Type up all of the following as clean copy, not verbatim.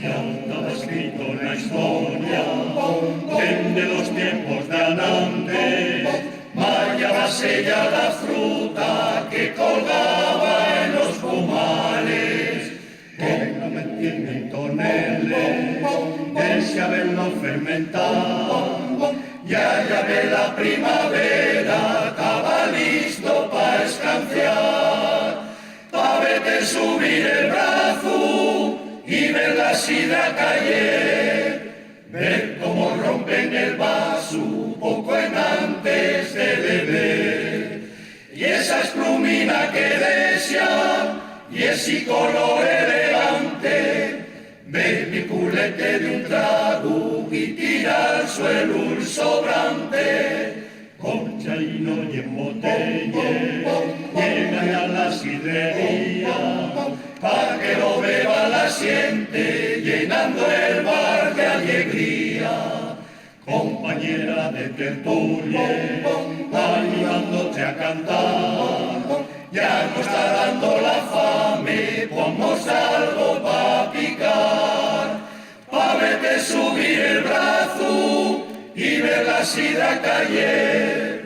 Ya estaba escrito en la historia, desde los tiempos de antes, mallaba sellada fruta que colgaba en los pomales, que la metían en toneles, desea verlo fermentar, ya ve la primavera, estaba listo para escanciar, pa' verte subir el brazo y ver la sidra caer, ver cómo rompen el vaso poco en antes de beber, y esa esplumina que desea y ese color elegante, ver mi culete de un trago y tira al suelo un sobrante, con chaino y en botella, llegan a la sidrería, pa' que lo beba la siente, llenando el bar de alegría. Compañera de tertulia, ayudándote a cantar, ya no está dando la fame, ponnos algo pa' picar, pa' verte subir el brazo y ver la sidra caer,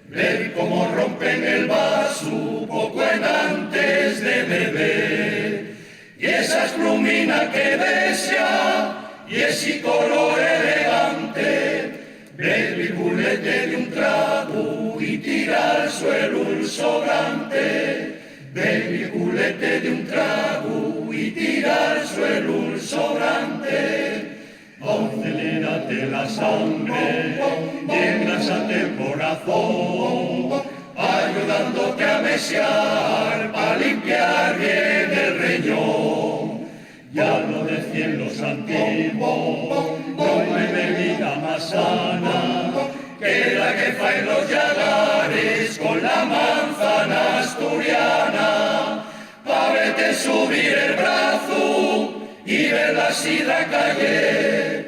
ver cómo rompen el vaso poco en antes de beber, y esa esplumina que desea y ese color elegante, ver el culete de un trago y tira al suelo un sobrante, ver el culete de un trago y tira al suelo un sobrante. Acelérate la sangre, engrásate el corazón, ayudándote a mesear, pa' limpiar bien el riñón. Ya lo decían los antiguos, no hay bebida más sana que la que faen los llagares con la manzana asturiana, pa' verte subir el brazo y ver la sidra caer,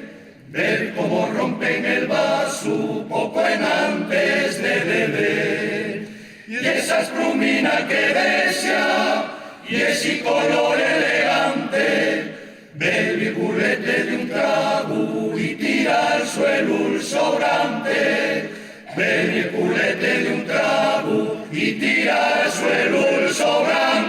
ver cómo rompen el vaso poco en antes de beber, y esa esplumina que desea y ese color elegante, ver el culete de un trago y tira al suelo un sobrante, ver el culete de un trago y tira al suelo un sobrante.